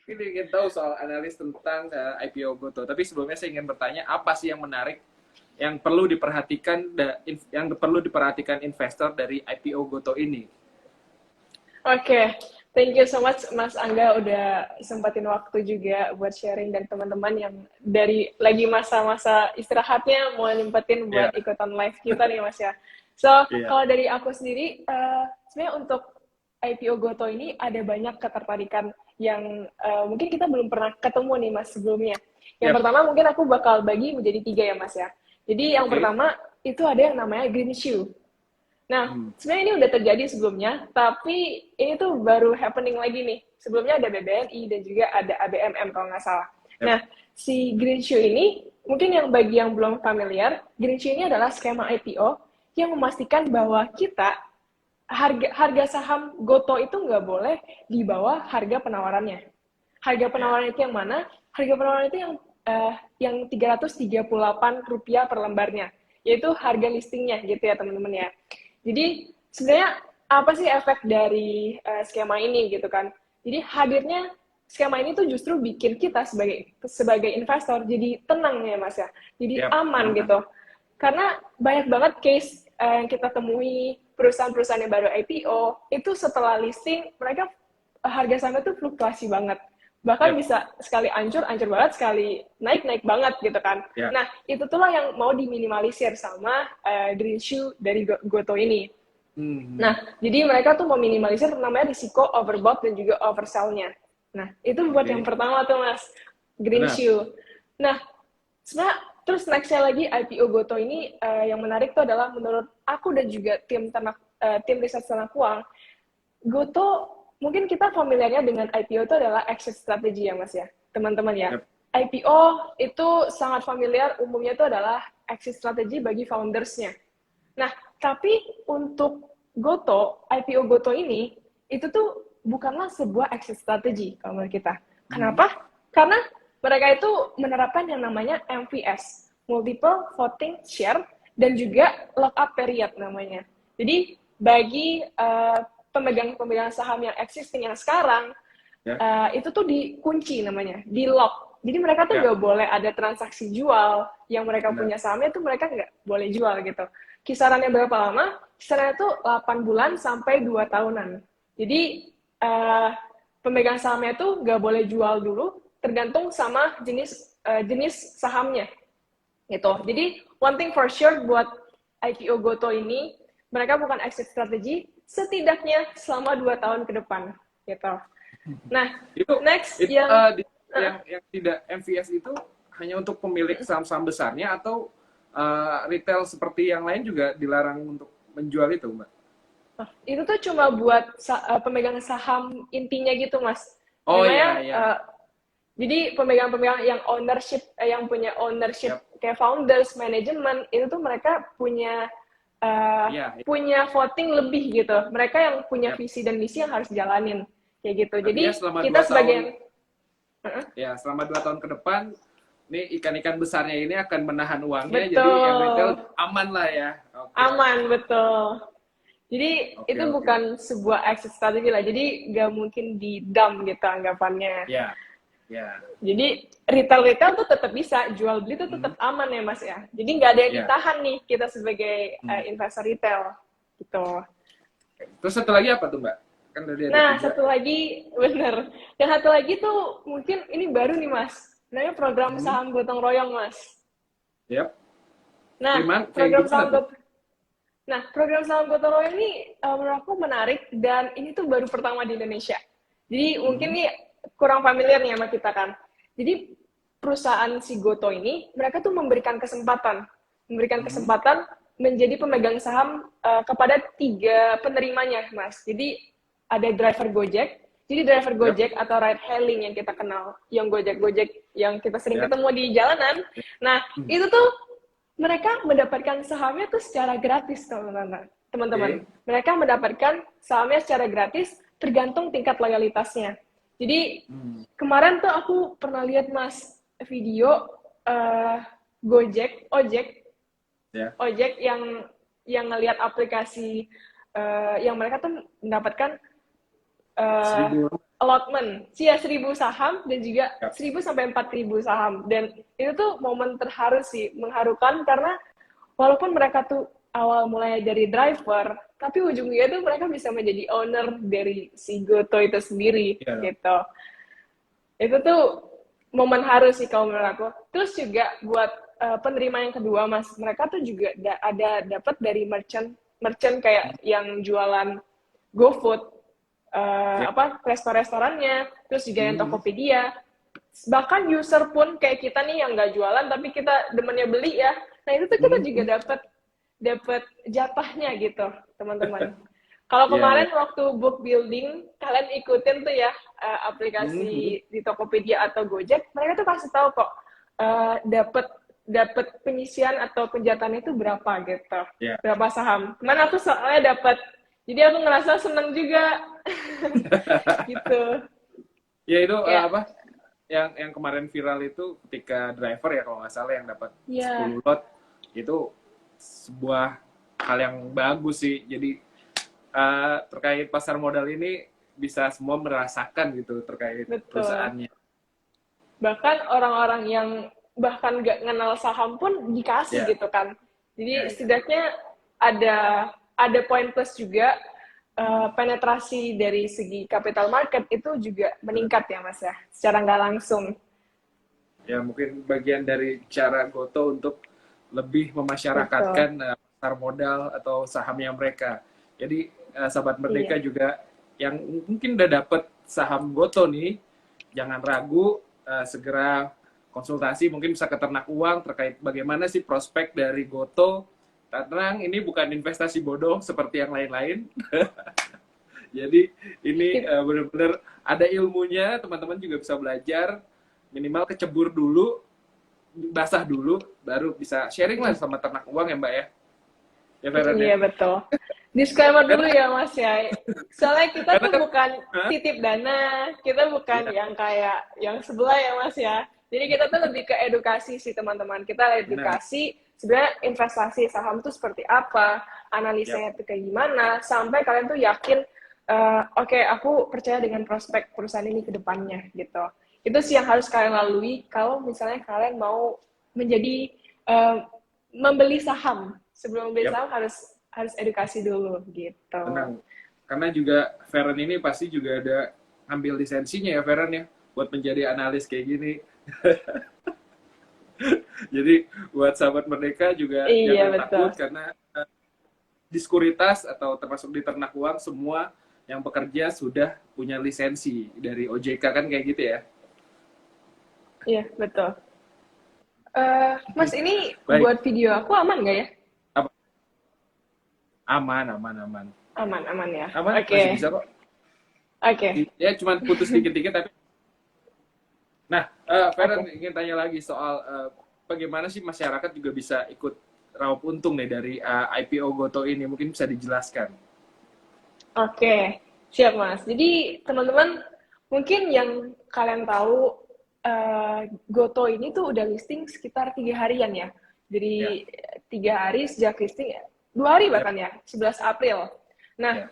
Ini ingin tahu soal analis tentang IPO Goto. Tapi sebelumnya saya ingin bertanya, apa sih yang menarik yang perlu diperhatikan investor dari IPO Goto ini? Oke, thank you so much Mas Angga udah sempatin waktu juga buat sharing dan teman-teman yang dari lagi masa-masa istirahatnya mau nyempetin buat Iya, ikutan live kita nih Mas ya. So, iya, kalau dari aku sendiri, sebenarnya untuk IPO Goto ini ada banyak ketertarikan yang mungkin kita belum pernah ketemu nih Mas sebelumnya. Yang yep. pertama mungkin aku bakal bagi menjadi 3 ya Mas ya. Jadi yang Oke. pertama itu ada yang namanya green shoe. Nah, Hmm. sebenarnya ini udah terjadi sebelumnya, tapi ini tuh baru happening lagi nih. Sebelumnya ada BBNI dan juga ada ABMM kalau nggak salah. Yep. Nah, si Green Shoe ini, mungkin yang bagi yang belum familiar, Green Shoe ini adalah skema IPO yang memastikan bahwa kita, harga saham Goto itu nggak boleh di bawah harga penawarannya. Harga Ya. penawaran itu yang mana? Harga penawaran itu yang Rp338 per lembarnya, yaitu harga listingnya gitu ya teman-teman ya. Jadi sebenarnya apa sih efek dari skema ini gitu kan? Jadi hadirnya skema ini tuh justru bikin kita sebagai investor jadi tenang ya Mas ya, jadi Yap. aman Aman. gitu. Karena banyak banget case yang kita temui perusahaan-perusahaan yang baru IPO itu setelah listing mereka harga sahamnya tuh fluktuasi banget, bahkan Yap. bisa sekali ancur banget, sekali naik banget gitu kan. Ya. Nah itu tuh yang mau diminimalisir sama Green Shoe dari Goto ini. Hmm. Nah jadi mereka tuh meminimalisir namanya risiko overbought dan juga oversell-nya. Nah itu buat yang Oke. pertama tuh Mas, Green Benar. Shoe. Nah sebenarnya terus nextnya lagi IPO Goto ini yang menarik tuh adalah menurut aku dan juga tim riset ternak uang, Goto mungkin kita familiarnya dengan IPO itu adalah exit strategy ya Mas ya, teman-teman ya. Yap. IPO itu sangat familiar, umumnya itu adalah exit strategy bagi foundersnya. Nah, tapi untuk Goto, IPO Goto ini, itu tuh bukanlah sebuah exit strategy kalau menurut kita. Hmm. Kenapa? Karena mereka itu menerapkan yang namanya MVS, Multiple Voting Share, dan juga Lockup Period namanya. Jadi, bagi pemegang-pemegang saham yang existing yang sekarang, Ya. itu tuh dikunci namanya, di lock. Jadi mereka tuh Ya. nggak boleh ada transaksi jual, yang mereka Benar. punya sahamnya tuh mereka nggak boleh jual gitu. Kisarannya berapa lama? Kisarannya tuh 8 bulan sampai 2 tahunan. Jadi pemegang sahamnya tuh nggak boleh jual dulu, tergantung sama jenis sahamnya gitu. Jadi one thing for sure buat IPO Goto ini, mereka bukan exit strategy, setidaknya selama 2 tahun ke depan gitu. Nah, Itu next itu yang yang tidak MVS itu hanya untuk pemilik saham-saham besarnya atau retail seperti yang lain juga dilarang untuk menjual itu, Mbak? itu tuh cuma buat pemegang saham intinya gitu, Mas. Oh Namanya iya, iya. jadi pemegang-pemegang yang ownership yang punya ownership Yap. kayak founders, manajemen itu tuh mereka Iya, iya. punya voting lebih gitu. Mereka yang punya Yap. visi dan misi yang harus jalanin kayak gitu. Berarti ya Jadi kita sebagai selama 2 tahun ke depan, nih ikan-ikan besarnya ini akan menahan uangnya, jadi yang retail betul aman lah ya. Oke, oke. aman betul. Jadi Oke, itu oke. bukan sebuah exit strategy lah. Jadi nggak mungkin di dump gitu anggapannya. Ya, ya. Jadi retail tuh tetap bisa jual beli tuh Hmm. tetap aman ya Mas ya. Jadi nggak ada yang Ya. ditahan nih kita sebagai Hmm. investor retail gitu. Terus satu lagi apa tuh, Mbak? Kan tadi ada Nah 3. satu lagi bener. Yang satu lagi tuh mungkin ini baru nih Mas. Namanya program Hmm. saham gotong royong Mas. Yap. Nah Kayak program gimana saham tuh? program saham gotong royong ini menurut aku menarik dan ini tuh baru pertama di Indonesia. Jadi mungkin Hmm. nih kurang familiar nih sama kita kan. Jadi perusahaan si Goto ini mereka tuh memberikan Hmm. kesempatan menjadi pemegang saham kepada 3 penerimanya, Mas. Jadi ada driver Gojek. Jadi driver Yap. Gojek atau ride hailing yang kita kenal, yang Gojek yang kita sering Ya. ketemu di jalanan. Nah, Hmm. itu tuh mereka mendapatkan sahamnya tuh secara gratis, teman-teman. Oke. Mereka mendapatkan sahamnya secara gratis tergantung tingkat loyalitasnya. Jadi Hmm. kemarin tuh aku pernah lihat Mas video uh, Ojek Ya. yang ngelihat aplikasi yang mereka tuh mendapatkan uh, 1.000. allotment, sih ya 1.000 saham dan juga Yap. 1.000 sampai 4.000 saham. Dan itu tuh momen terharu sih, mengharukan karena walaupun mereka tuh awal mulai dari driver, tapi ujungnya tuh mereka bisa menjadi owner dari si Goto itu sendiri Iya dong. gitu. Itu tuh momen haru sih kalau menurut aku. Terus juga buat penerima yang kedua mas, mereka tuh juga ada dapat dari merchant kayak yang jualan GoFood, Ya. restorannya, terus juga yang Hmm. Tokopedia, bahkan user pun kayak kita nih yang nggak jualan tapi kita demennya beli ya, nah itu tuh kita juga Hmm. dapat jatahnya gitu teman-teman. Kalau Iya, iya. kemarin waktu book building kalian ikutin tuh ya Hmm. aplikasi di Tokopedia atau Gojek, mereka tuh kasih tahu kok dapat dapat penyisian atau penjatahan itu berapa gitu, Ya. berapa saham. Kemana aku soalnya dapat, jadi aku ngerasa seneng juga gitu Ya itu kayak apa? Yang kemarin viral itu ketika driver ya kalau nggak salah yang dapat ya 10 lot itu sebuah hal yang bagus sih. Jadi terkait pasar modal ini bisa semua merasakan gitu terkait betul. perusahaannya. Bahkan orang-orang yang bahkan nggak kenal saham pun dikasih Ya, gitu kan. Jadi ya, ya. setidaknya ada ada poin plus juga, penetrasi dari segi capital market itu juga Benar. meningkat ya mas ya, secara nggak langsung. Ya mungkin bagian dari cara Goto untuk lebih Betul. memasyarakatkan pasar modal atau sahamnya mereka. Jadi sahabat Merdeka Iya. juga yang mungkin udah dapet saham Goto nih, jangan ragu, segera konsultasi mungkin bisa ke Ternak Uang terkait bagaimana sih prospek dari Goto. Tenang, ini bukan investasi bodoh seperti yang lain-lain. Jadi ini benar-benar ada ilmunya, teman-teman juga bisa belajar, minimal kecebur dulu, basah dulu, baru bisa sharing lah sama Ternak Uang ya Mbak ya. Ya Feren ya. Iya betul. Disclaimer dulu Karena, ya Mas ya. Soalnya kita karena tuh kan, bukan hah? titip dana, kita bukan Ya, yang kayak yang sebelah ya Mas ya. Jadi kita tuh lebih ke edukasi sih teman-teman. Kita benar. edukasi sebenarnya investasi saham tuh seperti apa, Ya, analisanya tuh kayak gimana, sampai kalian tuh yakin, oke, aku percaya dengan prospek perusahaan ini ke depannya gitu. Itu sih yang harus kalian lalui kalau misalnya kalian mau menjadi eh, membeli saham. Sebelum membeli ya, saham harus edukasi dulu gitu. tenang. Karena juga Feren ini pasti juga ada ambil lisensinya ya Feren ya, buat menjadi analis kayak gini. Jadi buat sahabat Merdeka juga Iya jangan betul. takut karena di sekuritas atau termasuk di Ternak Uang semua yang bekerja sudah punya lisensi dari OJK kan kayak gitu ya. Iya betul. Mas ini Baik, buat video aku aman nggak ya? apa? Aman, aman, aman. Aman aman ya. Aman, Oke masih bisa kok. oke Ya cuma putus dikit-dikit tapi. Nah, Feren oke ingin tanya lagi soal bagaimana sih masyarakat juga bisa ikut raup untung nih dari IPO Goto ini, mungkin bisa dijelaskan. oke. Siap mas. Jadi teman-teman mungkin yang kalian tahu, Goto ini tuh udah listing sekitar 3 harian ya. Ya, Jadi 3 hari sejak listing, 2 hari ya, bahkan ya, 11 April. Nah, ya,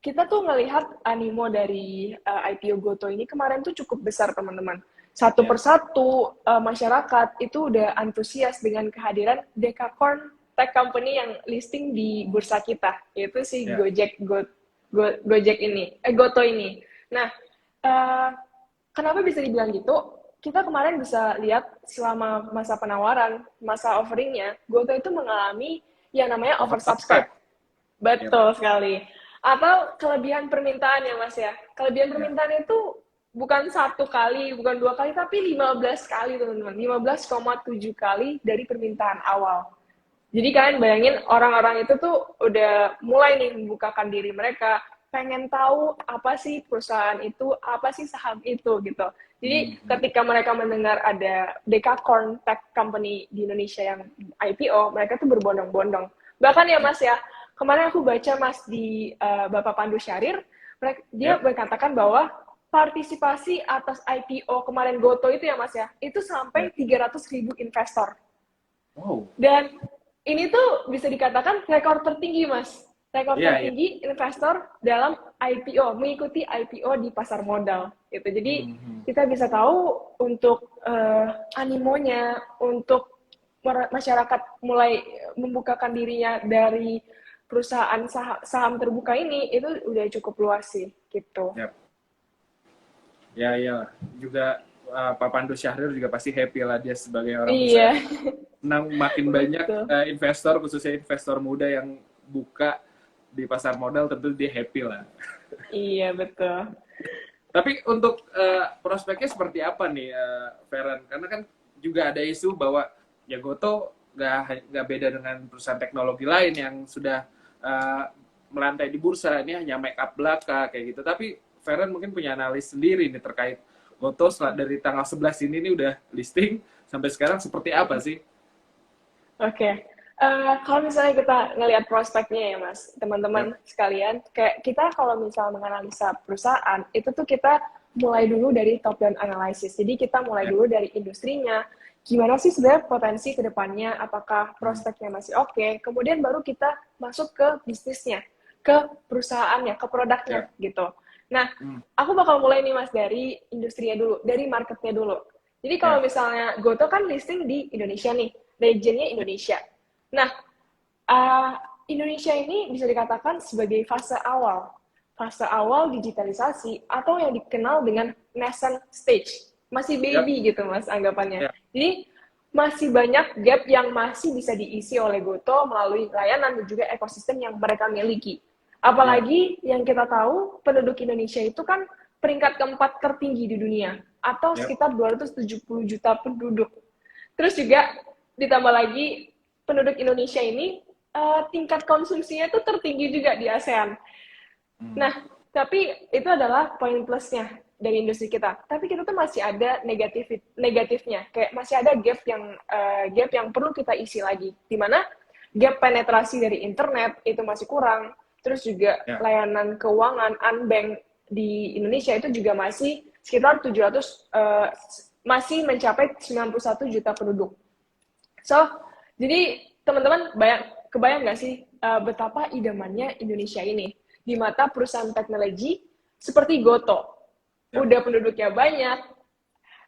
kita tuh ngelihat animo dari IPO Goto ini kemarin tuh cukup besar teman-teman. Satu ya, persatu masyarakat itu udah antusias dengan kehadiran Dekakorn Tech Company yang listing di bursa kita, yaitu si ya, Gojek ini, Goto ini. Nah, uh, kenapa bisa dibilang gitu? Kita kemarin bisa lihat selama masa penawaran, masa offeringnya, Goto itu mengalami yang namanya oversubscribe. oversubscribe. Ya, Betul sekali. Atau kelebihan permintaan ya Mas ya. Kelebihan ya, permintaan itu bukan 1 kali, bukan 2 kali, tapi 15 kali teman-teman. 15,7 kali dari permintaan awal. Jadi kalian bayangin orang-orang itu tuh udah mulai nih membukakan diri mereka, pengen tahu apa sih perusahaan itu, apa sih saham itu gitu. Jadi hmm, ketika mereka mendengar ada Dekakorn Tech Company di Indonesia yang IPO, mereka tuh berbondong-bondong. Bahkan ya ya, Mas ya, kemarin aku baca Mas di Bapak Pandu Syarir, dia ya, berkatakan bahwa partisipasi atas IPO kemarin Goto itu ya Mas ya, itu ya. sampai 300.000 investor. Wow, Dan ini tuh bisa dikatakan rekor tertinggi, Mas. Rekor iya, iya, tertinggi investor dalam mengikuti IPO di pasar modal gitu. Jadi kita bisa tahu untuk animonya, untuk masyarakat mulai membukakan dirinya dari perusahaan saham terbuka ini itu udah cukup luas sih gitu. Yap. Ya, juga Pak Pandu Syahrir juga pasti happy lah dia sebagai orang Iya. besar. Menang makin banyak investor, khususnya investor muda yang buka di pasar modal, tentu dia happy lah. Iya, betul. Tapi untuk prospeknya seperti apa nih, Feren? Karena kan juga ada isu bahwa ya Goto nggak beda dengan perusahaan teknologi lain yang sudah melantai di bursa. Ini hanya make up belaka kayak gitu. Tapi Feren mungkin punya analis sendiri nih terkait Goto dari tanggal 11 ini nih udah listing sampai sekarang seperti apa sih? Oke. Kalau misalnya kita ngelihat prospeknya ya Mas, teman-teman sekalian, kayak kita kalau misalnya menganalisa perusahaan, itu tuh kita mulai dulu dari top down analysis. Jadi kita mulai dulu dari industrinya, gimana sih sebenarnya potensi ke depannya, apakah prospeknya masih oke, kemudian baru kita masuk ke bisnisnya, ke perusahaannya, ke produknya gitu. Nah, aku bakal mulai nih Mas dari industrinya dulu, dari marketnya dulu. Jadi kalau misalnya Goto kan listing di Indonesia nih, regionnya Indonesia. Nah, Indonesia ini bisa dikatakan sebagai fase awal digitalisasi atau yang dikenal dengan nascent stage, masih baby gitu Mas anggapannya. Jadi masih banyak gap yang masih bisa diisi oleh Goto melalui layanan dan juga ekosistem yang mereka miliki. Apalagi yang kita tahu penduduk Indonesia itu kan peringkat keempat tertinggi di dunia atau sekitar 270 juta penduduk. Terus juga ditambah lagi penduduk Indonesia ini tingkat konsumsinya itu tertinggi juga di ASEAN. Nah, tapi itu adalah poin plusnya dari industri kita. Tapi kita tuh masih ada negatifnya, kayak masih ada gap yang perlu kita isi lagi. Di mana gap penetrasi dari internet itu masih kurang. Terus juga layanan keuangan unbank di Indonesia itu juga masih sekitar 700 masih mencapai 91 juta penduduk. So, jadi teman-teman kebayang nggak sih betapa idamannya Indonesia ini di mata perusahaan teknologi seperti Goto. Udah penduduknya banyak,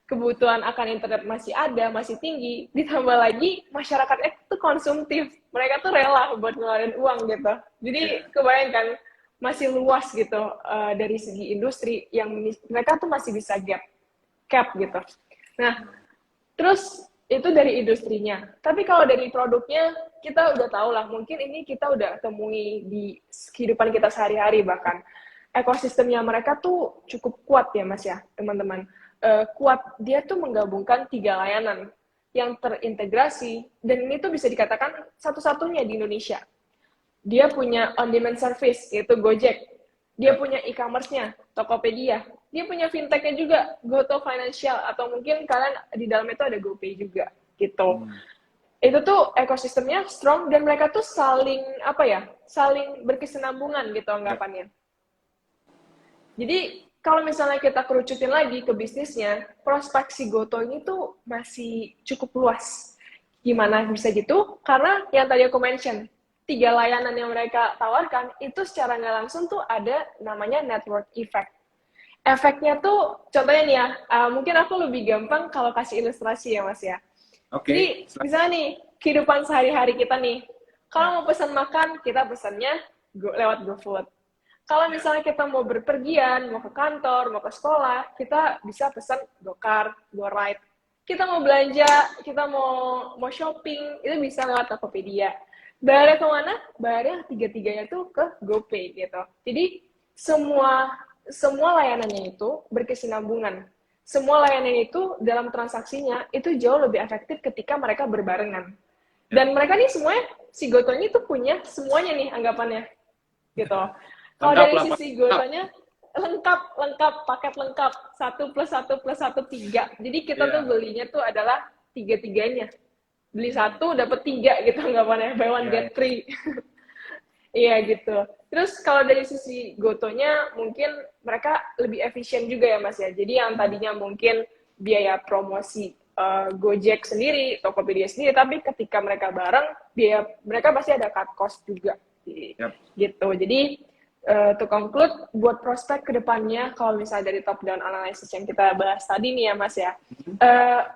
kebutuhan akan internet masih ada, masih tinggi, ditambah lagi masyarakatnya itu konsumtif. Mereka tuh rela buat ngeluarin uang gitu. Jadi kebayangkan masih luas gitu dari segi industri yang mereka tuh masih bisa cap gitu. Nah, terus itu dari industrinya. Tapi kalau dari produknya, kita udah tahu lah, mungkin ini kita udah temui di kehidupan kita sehari-hari bahkan. Ekosistemnya mereka tuh cukup kuat ya Mas ya, teman-teman. Kuat, dia tuh menggabungkan 3 layanan yang terintegrasi, dan ini tuh bisa dikatakan satu-satunya di Indonesia. Dia punya on-demand service, yaitu Gojek. Dia punya e-commerce-nya, Tokopedia. Dia punya fintech-nya juga, Goto Financial, atau mungkin kalian di dalamnya itu ada GoPay juga, gitu. Itu tuh ekosistemnya strong, dan mereka tuh saling berkesinambungan gitu anggapannya. Jadi, kalau misalnya kita kerucutin lagi ke bisnisnya, prospek si Goto ini tuh masih cukup luas. Gimana bisa gitu? Karena yang tadi aku mention, 3 layanan yang mereka tawarkan, itu secara nggak langsung tuh ada namanya network effect. Efeknya tuh, contohnya nih ya, mungkin aku lebih gampang kalau kasih ilustrasi ya Mas ya. Jadi, misalnya nih, kehidupan sehari-hari kita nih, kalau mau pesan makan, kita pesannya lewat GoFood. Kalau misalnya kita mau berpergian, mau ke kantor, mau ke sekolah, kita bisa pesan GoCar, GoRide. Kita mau belanja, kita mau shopping, itu bisa lewat Tokopedia. Bayarnya kemana? Bayarnya 3-3-nya tuh ke GoPay gitu. Jadi semua layanannya itu berkesinambungan. Semua layanan itu dalam transaksinya itu jauh lebih efektif ketika mereka berbarengan. Dan mereka nih semuanya, si Goto ini tuh punya semuanya nih anggapannya. Gitu. Kalau dari sisi Gotonya, lengkap, paket lengkap. 1+1+1 3. Jadi kita tuh belinya tuh adalah 3-3-nya. Beli 1, dapat 3 gitu anggapannya. Buy one, get 3. Iya gitu. Terus kalau dari sisi Gotonya, mungkin mereka lebih efisien juga ya Mas ya. Jadi yang tadinya mungkin biaya promosi Gojek sendiri, Tokopedia sendiri, tapi ketika mereka bareng, mereka pasti ada cut cost juga. Gitu. Jadi to conclude, buat prospek ke depannya, kalau misalnya dari top down analysis yang kita bahas tadi nih ya Mas ya,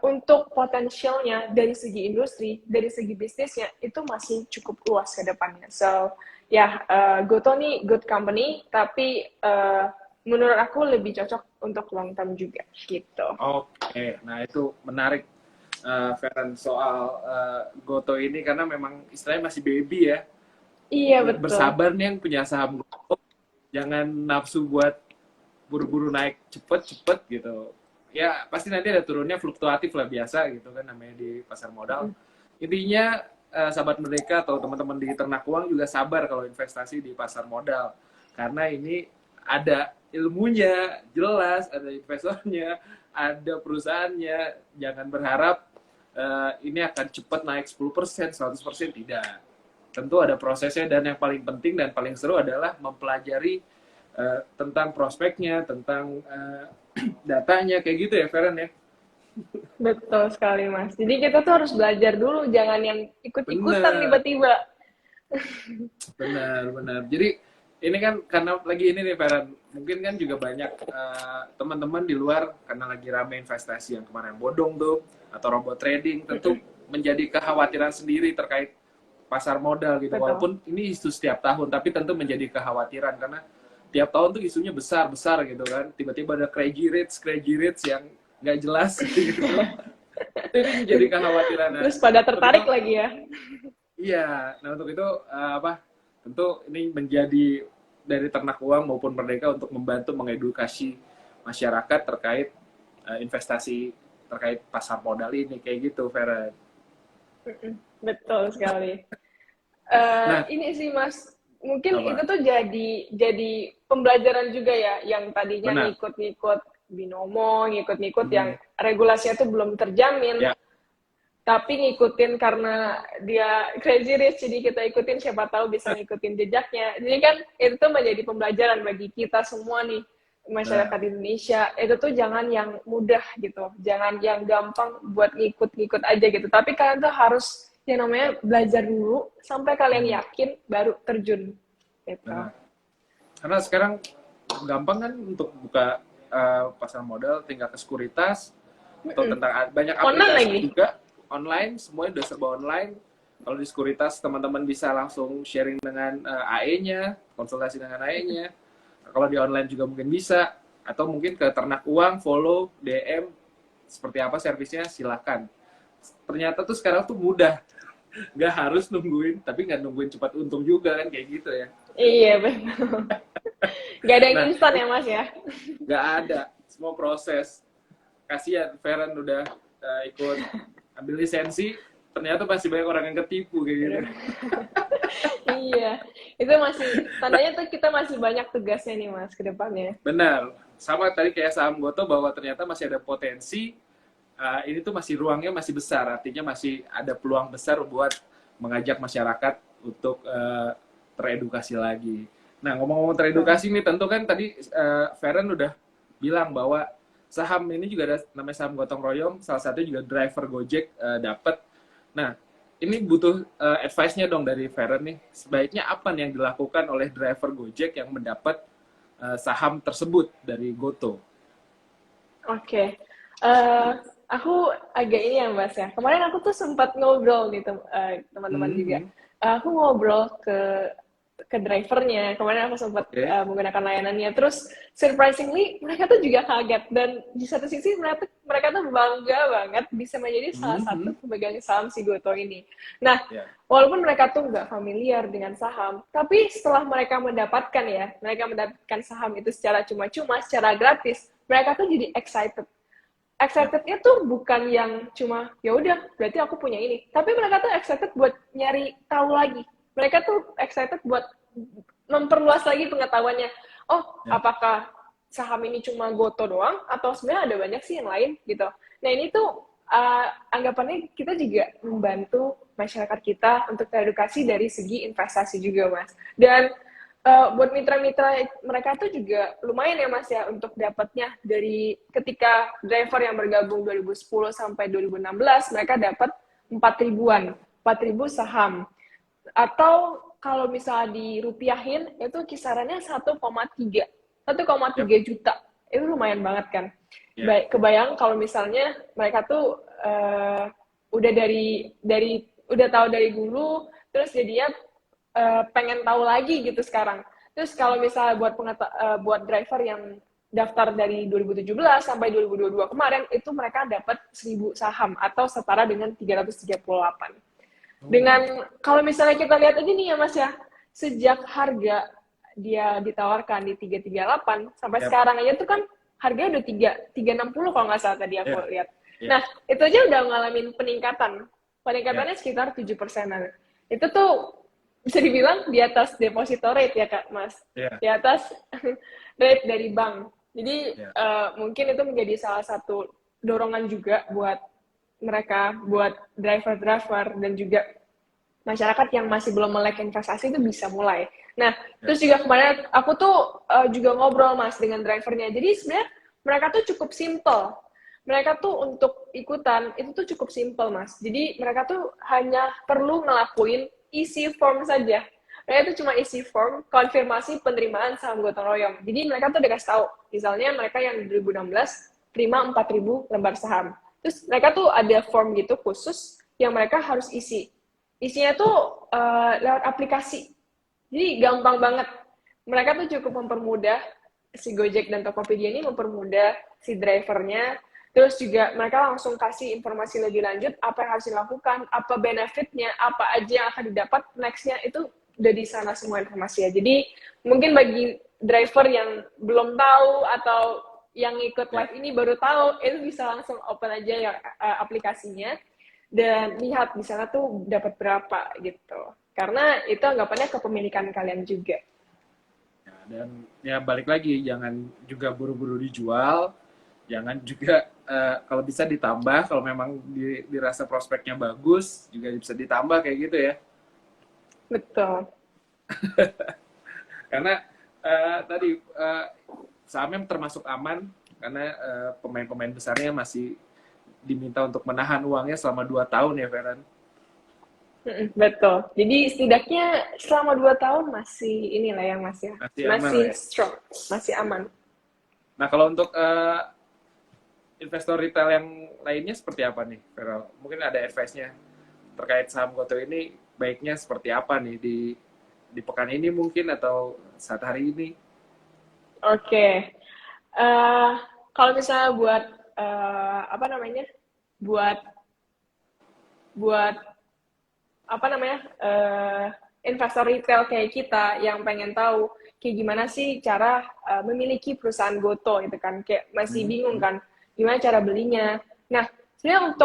untuk potensialnya dari segi industri, dari segi bisnisnya, itu masih cukup luas ke depannya. So, ya, Goto nih good company, tapi menurut aku lebih cocok untuk long term juga, gitu. Oke, nah itu menarik, Feren, soal Goto ini, karena memang istilahnya masih baby ya. Iya, betul. Bersabar nih yang punya saham Goto, jangan nafsu buat buru-buru naik cepet-cepet gitu. Ya pasti nanti ada turunnya, fluktuatif lah, biasa gitu kan namanya di pasar modal. Intinya sahabat Merdeka atau teman-teman di ternak uang juga sabar kalau investasi di pasar modal, karena ini ada ilmunya jelas, ada investornya, ada perusahaannya. Jangan berharap ini akan cepat naik 10%, 100%, tidak. Tentu ada prosesnya, dan yang paling penting dan paling seru adalah mempelajari tentang prospeknya, tentang datanya, kayak gitu ya, Feren ya? Betul sekali, Mas. Jadi kita tuh harus belajar dulu, jangan yang ikut-ikutan Bener, tiba-tiba. bener. Jadi ini kan karena lagi ini nih, Feren, mungkin kan juga banyak teman-teman di luar, karena lagi rame investasi yang kemarin bodong tuh, atau robot trading, tentu menjadi kekhawatiran sendiri terkait pasar modal gitu. Betul. Walaupun ini isu setiap tahun, tapi tentu menjadi kekhawatiran karena tiap tahun tuh isunya besar-besar gitu kan. Tiba-tiba ada crazy rich yang nggak jelas gitu. Ini menjadi kekhawatiran. Nah, Terus pada untuk itu, tertarik lagi ya. iya. Nah, untuk itu apa? Tentu ini menjadi dari ternak uang maupun Merdeka untuk membantu mengedukasi masyarakat terkait investasi, terkait pasar modal ini, kayak gitu, Vera. Betul sekali. Nah, Ini sih Mas, mungkin itu apa? tuh jadi pembelajaran juga ya, yang tadinya Benar. ngikut-ngikut binomo, ngikut-ngikut yang Hmm, regulasinya tuh belum terjamin, ya, tapi ngikutin karena dia crazy rich, jadi kita ikutin, siapa tahu bisa ngikutin jejaknya. Jadi kan itu tuh menjadi pembelajaran bagi kita semua nih, masyarakat nah, Indonesia. Itu tuh jangan yang mudah gitu, jangan yang gampang buat ngikut-ngikut aja gitu. Tapi kalian tuh harus yang namanya belajar dulu sampai kalian hmm, yakin baru terjun gitu. benar. Karena sekarang gampang kan untuk buka pasar modal, tinggal ke sekuritas atau tentang banyak Online aplikasi lagi. juga online, semuanya udah serba online. Kalau di sekuritas teman-teman bisa langsung sharing dengan AE-nya, konsultasi dengan AE-nya. Kalau di online juga mungkin bisa, atau mungkin ke ternak uang, follow, DM, seperti apa servisnya, silakan. Ternyata tuh sekarang tuh mudah, nggak harus nungguin, tapi nggak nungguin cepat untung juga kan, kayak gitu ya. Iya betul. Gak ada yang Nah, instan ya Mas ya. nggak ada, semua proses. Kasihan Feren udah ikut ambil lisensi, ternyata masih banyak orang yang ketipu kayak gitu. Iya, itu masih tandanya tuh kita masih banyak tugasnya nih Mas ke depannya. Benar, sama tadi kayak saham Goto, bahwa ternyata masih ada potensi, ini tuh masih ruangnya masih besar, artinya masih ada peluang besar buat mengajak masyarakat untuk teredukasi lagi. Nah, ngomong-ngomong teredukasi nih, tentu kan tadi Feren udah bilang bahwa saham ini juga ada namanya saham gotong royong, salah satu juga driver Gojek dapat. Nah, ini butuh advice-nya dong dari Feren nih. Sebaiknya apa nih yang dilakukan oleh driver Gojek yang mendapat saham tersebut dari Goto? Oke, aku agak ini ya Mas ya. Kemarin aku tuh sempat ngobrol nih teman-teman juga. Hmm, Aku ngobrol ke drivernya. Kemarin aku sempat oke. menggunakan layanannya. Terus surprisingly mereka tuh juga kaget, dan di satu sisi mereka tuh bangga banget bisa menjadi salah Hmm, satu pemegang saham si Goto ini. Nah, ya. walaupun mereka tuh nggak familiar dengan saham, tapi setelah mereka mendapatkan saham itu secara cuma-cuma, secara gratis, mereka tuh jadi excited. Ya. Excitednya tuh bukan yang cuma ya udah berarti aku punya ini, tapi mereka tuh excited buat nyari tahu lagi. Mereka tuh excited buat memperluas lagi pengetahuannya. Oh, Ya. apakah saham ini cuma Goto doang atau sebenarnya ada banyak sih yang lain gitu. Nah ini tuh anggapannya kita juga membantu masyarakat kita untuk teredukasi dari segi investasi juga Mas. Dan buat mitra-mitra mereka tuh juga lumayan ya Mas ya untuk dapatnya. Dari ketika driver yang bergabung 2010 sampai 2016 mereka dapat 4 ribuan, 4 ribu saham. Atau kalau misalnya dirupiahin itu kisarannya 1,3 Yap, juta. Itu lumayan banget kan. ya, ya. Kebayang kalau misalnya mereka tuh udah udah tahu dari dulu, terus jadinya pengen tahu lagi gitu sekarang. Terus kalau misalnya buat driver yang daftar dari 2017 sampai 2022 kemarin, itu mereka dapat 1.000 saham atau setara dengan 338. Oh, Kalau misalnya kita lihat aja nih ya Mas ya, sejak harga dia ditawarkan di 338 sampai yap, sekarang aja tuh kan harganya udah 360 kalau nggak salah tadi aku ya, lihat. ya, Nah, itu aja udah ngalamin peningkatan. ya, Peningkatannya sekitar 7%-an. Itu tuh bisa dibilang di atas deposito rate ya Kak, Mas. ya, Di atas rate dari bank. Jadi ya, mungkin itu menjadi salah satu dorongan juga buat mereka, buat driver-driver dan juga masyarakat yang masih belum melek investasi itu bisa mulai. Nah, ya. terus juga kemarin aku tuh juga ngobrol Mas dengan drivernya. Jadi sebenarnya mereka tuh cukup simple. Mereka tuh untuk ikutan itu tuh cukup simple Mas. Jadi mereka tuh hanya perlu ngelakuin isi form saja. Mereka tuh cuma isi form konfirmasi penerimaan saham gotong royong. Jadi mereka tuh udah kasih tahu, misalnya mereka yang 2016 terima 4.000 lembar saham. Terus mereka tuh ada form gitu khusus yang mereka harus isi. Isinya tuh lewat aplikasi. Jadi gampang banget. Mereka tuh cukup mempermudah, si Gojek dan Tokopedia ini mempermudah si drivernya. Terus juga mereka langsung kasih informasi lebih lanjut, apa yang harus dilakukan, apa benefitnya, apa aja yang akan didapat, nextnya itu udah di sana semua informasinya. Jadi mungkin bagi driver yang belum tahu atau yang ikut Ya. live ini baru tahu, itu bisa langsung open aja ya aplikasinya dan lihat di sana tuh dapat berapa gitu. Karena itu anggapannya kepemilikan kalian juga. Ya, dan ya balik lagi, jangan juga buru-buru dijual, jangan juga kalau bisa ditambah, kalau memang dirasa prospeknya bagus, juga bisa ditambah kayak gitu ya. Betul. Karena tadi sahamnya termasuk aman, karena pemain-pemain besarnya masih diminta untuk menahan uangnya selama 2 tahun ya, Feren. Betul. Jadi setidaknya selama 2 tahun masih inilah ya Mas ya. Masih aman lah Masih ya. strong, masih aman. Nah, kalau untuk investor retail yang lainnya seperti apa nih, Feral? Mungkin ada advice-nya terkait saham Goto ini baiknya seperti apa nih di pekan ini mungkin atau saat hari ini? Oke. Eh, Kalau misalnya buat apa namanya? Buat buat apa namanya? Investor retail kayak kita yang pengen tahu kayak gimana sih cara memiliki perusahaan Goto itu kan kayak masih bingung Hmm. kan gimana cara belinya. Nah, sebenarnya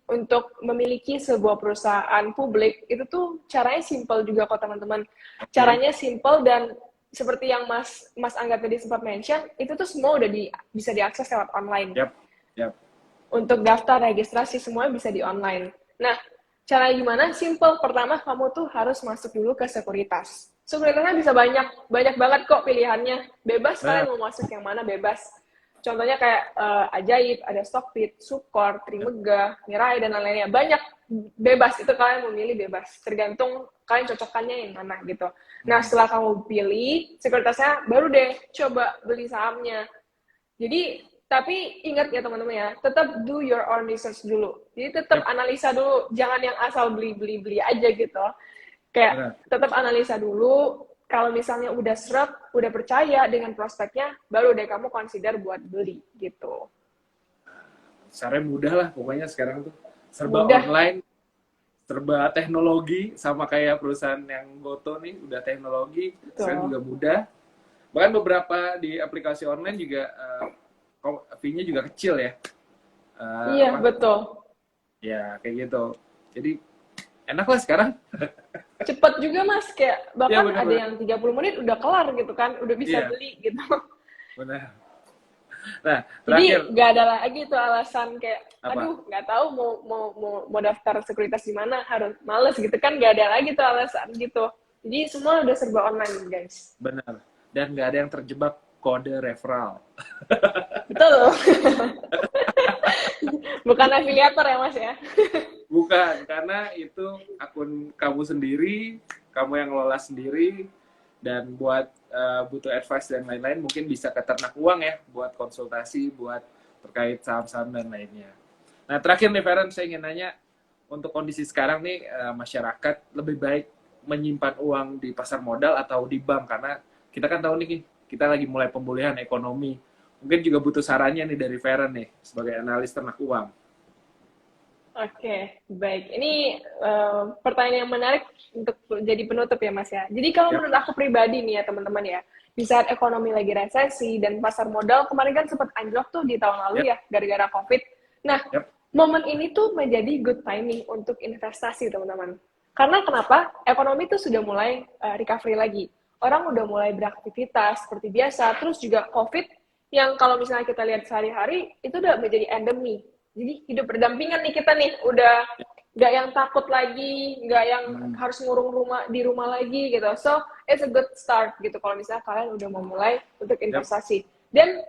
untuk memiliki sebuah perusahaan publik itu tuh caranya simple juga kok teman-teman. Oke. Caranya simple dan seperti yang Mas Angga tadi sempat mention, itu tuh semua udah bisa diakses lewat online. Yap, yap. Untuk daftar registrasi semua bisa di online. Nah, cara gimana? Simple. Pertama, kamu tuh harus masuk dulu ke sekuritas. Sekuritasnya bisa banyak, banyak banget kok pilihannya. Bebas Nah, kalian mau masuk yang mana bebas. Contohnya kayak Ajaib, ada Stockbit, Sukor, yap. Trimega, Mirai, dan lain-lainnya. Banyak bebas, itu kalian memilih bebas. Tergantung kalian cocokkannya yang mana gitu. Nah, Hmm. setelah kamu pilih sekuritasnya, baru deh coba beli sahamnya. Jadi, tapi ingat ya teman-teman ya, tetap do your own research dulu. Jadi tetap Yap, analisa dulu, jangan yang asal beli-beli aja gitu. Kayak benar. tetap analisa dulu, kalau misalnya udah seret, udah percaya dengan prospeknya, baru deh kamu consider buat beli gitu. Caranya mudah lah pokoknya sekarang tuh. Serba Mudah. online, serba teknologi, sama kayak perusahaan yang Goto nih, udah teknologi, sekarang Tuh. juga mudah. Bahkan beberapa di aplikasi online juga fee-nya juga kecil ya. Iya, Apa? betul. Ya, kayak gitu. Jadi enak lah sekarang. Cepet juga mas, kayak Iya, bahkan ada benar-benar. yang 30 menit udah kelar gitu kan, udah bisa Iya, beli gitu. benar. Nah, terakhir Jadi nggak ada lagi tuh alasan kayak, apa? aduh nggak tahu mau daftar sekuritas di mana, harus males gitu kan, nggak ada lagi tuh alasan gitu. Jadi semua udah serba online guys. Benar. Dan nggak ada yang terjebak kode referral. Betul. Bukan afiliator ya mas ya. Bukan, karena itu akun kamu sendiri, kamu yang ngelola sendiri, dan buat butuh advice dan lain-lain mungkin bisa ke Ternak Uang ya, buat konsultasi, buat terkait saham-saham dan lainnya. Nah terakhir nih Feren, saya ingin nanya, untuk kondisi sekarang nih masyarakat lebih baik menyimpan uang di pasar modal atau di bank, karena kita kan tahu nih kita lagi mulai pemulihan ekonomi. Mungkin juga butuh sarannya nih dari Feren nih sebagai analis ternak uang. Oke, baik. Ini pertanyaan yang menarik untuk jadi penutup ya, Mas ya. Jadi kalau menurut aku pribadi nih ya, teman-teman ya, di saat ekonomi lagi resesi dan pasar modal kemarin kan sempat anjlok tuh di tahun lalu ya, gara-gara COVID. Nah, momen ini tuh menjadi good timing untuk investasi, teman-teman. Karena kenapa? Ekonomi tuh sudah mulai recovery lagi. Orang udah mulai beraktivitas seperti biasa. Terus juga COVID yang kalau misalnya kita lihat sehari-hari, itu udah menjadi endemi. Jadi hidup berdampingan nih kita nih, udah nggak yang takut lagi, nggak yang harus ngurung di rumah lagi gitu. So it's a good start gitu kalau misalnya kalian udah mau mulai untuk investasi. Dan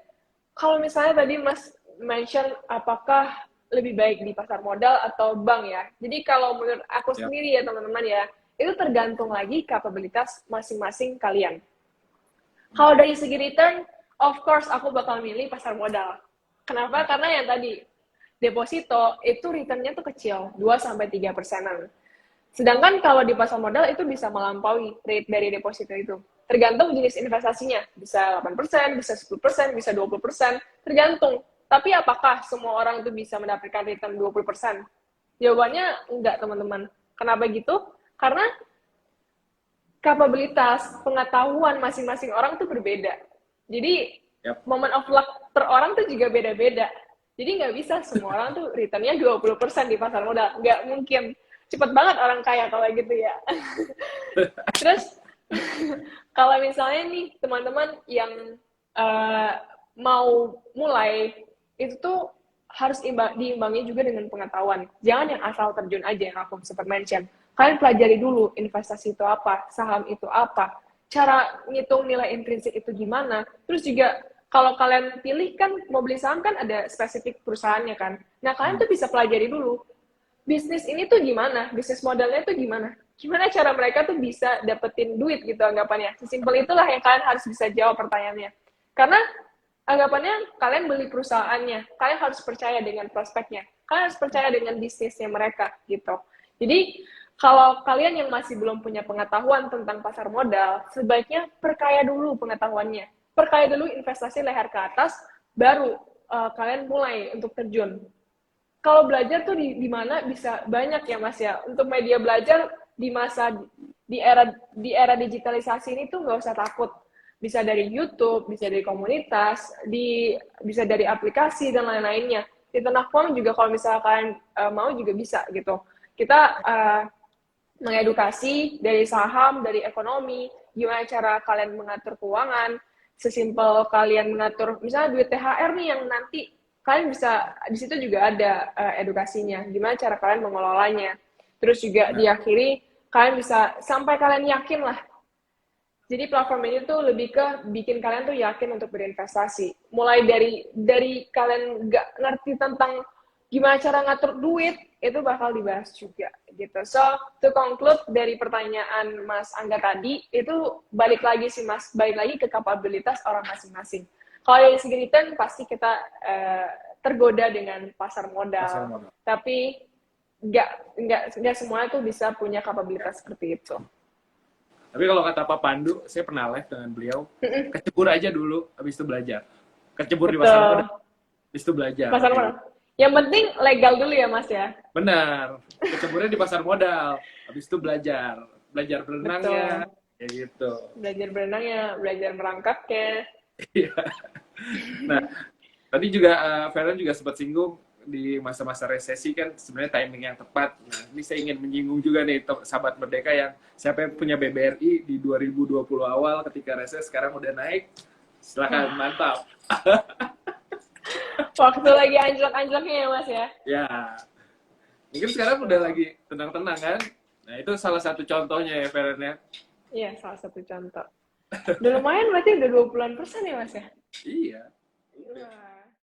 kalau misalnya tadi Mas mention apakah lebih baik di pasar modal atau bank ya. Jadi kalau menurut aku sendiri ya teman-teman ya, itu tergantung lagi kapabilitas masing-masing kalian. Kalau dari segi return, of course aku bakal milih pasar modal. Kenapa? Karena yang tadi deposito itu return-nya tuh kecil, 2-3%. Sedangkan kalau di pasar modal itu bisa melampaui rate dari deposito itu. Tergantung jenis investasinya, bisa 8%, bisa 10%, bisa 20%, tergantung. Tapi apakah semua orang itu bisa mendapatkan return 20%? Jawabannya enggak, teman-teman. Kenapa gitu? Karena kapabilitas, pengetahuan masing-masing orang tuh berbeda. Jadi, moment of luck per orang tuh juga beda-beda. Jadi nggak bisa semua orang tuh return-nya 20% di pasar modal. Nggak mungkin. Cepet banget orang kaya kalau gitu ya. Terus, kalau misalnya nih teman-teman yang mau mulai, itu tuh harus diimbangi juga dengan pengetahuan. Jangan yang asal terjun aja yang aku sempat mention. Kalian pelajari dulu investasi itu apa, saham itu apa, cara ngitung nilai intrinsik itu gimana. Terus juga kalau kalian pilih kan mau beli saham kan ada spesifik perusahaannya kan. Nah kalian tuh bisa pelajari dulu bisnis ini tuh gimana, bisnis modelnya tuh gimana. Gimana cara mereka tuh bisa dapetin duit gitu anggapannya. Sesimpel itulah yang kalian harus bisa jawab pertanyaannya. Karena anggapannya kalian beli perusahaannya, kalian harus percaya dengan prospeknya, kalian harus percaya dengan bisnisnya mereka gitu. Jadi kalau kalian yang masih belum punya pengetahuan tentang pasar modal, sebaiknya perkaya dulu pengetahuannya. Perkaya dulu investasi leher ke atas, baru kalian mulai untuk terjun. Kalau belajar tuh di mana bisa banyak ya Mas ya. Untuk media belajar di masa di era digitalisasi ini tuh nggak usah takut. Bisa dari YouTube, bisa dari komunitas, bisa dari aplikasi dan lain-lainnya. Di Ternak Uang juga kalau misalkan mau juga bisa gitu. Kita mengedukasi dari saham, dari ekonomi, gimana cara kalian mengatur keuangan, sesimpel kalian mengatur misalnya duit THR nih yang nanti kalian bisa di situ juga ada edukasinya, gimana cara kalian mengelolanya. Terus juga diakhiri kalian bisa sampai kalian yakin lah. Jadi platform ini tuh lebih ke bikin kalian tuh yakin untuk berinvestasi. Mulai dari kalian nggak ngerti tentang gimana cara ngatur duit, itu bakal dibahas juga gitu. So, to conclude dari pertanyaan Mas Angga tadi, itu balik lagi sih Mas, balik lagi ke kapabilitas orang masing-masing. Kalau dari segi return, pasti kita tergoda dengan pasar modal. Tapi nggak semuanya tuh bisa punya kapabilitas seperti itu. Tapi kalau kata Pak Pandu, saya pernah live dengan beliau, kecebur aja dulu, habis itu belajar. Kecebur di pasar modal, habis itu belajar. Pasar modal. Yang penting legal dulu ya Mas ya? Benar, keceburnya di pasar modal, habis itu belajar. Belajar berenangnya, kayak gitu. Belajar berenangnya, belajar merangkaknya. Nah, tadi juga Feren juga sempat singgung di masa-masa resesi kan sebenarnya timing yang tepat. Nah, ini saya ingin menyinggung juga nih sahabat Merdeka yang siapa yang punya BBRI di 2020 awal ketika resesi sekarang udah naik. Silakan, mantap. Waktu lagi anjlok-anjloknya ya Mas ya? Ya. Mungkin sekarang udah lagi tenang-tenang kan? Nah, itu salah satu contohnya ya Feren ya. Iya, salah satu contoh. Udah lumayan berarti udah 20% ya Mas ya? Iya. Wah.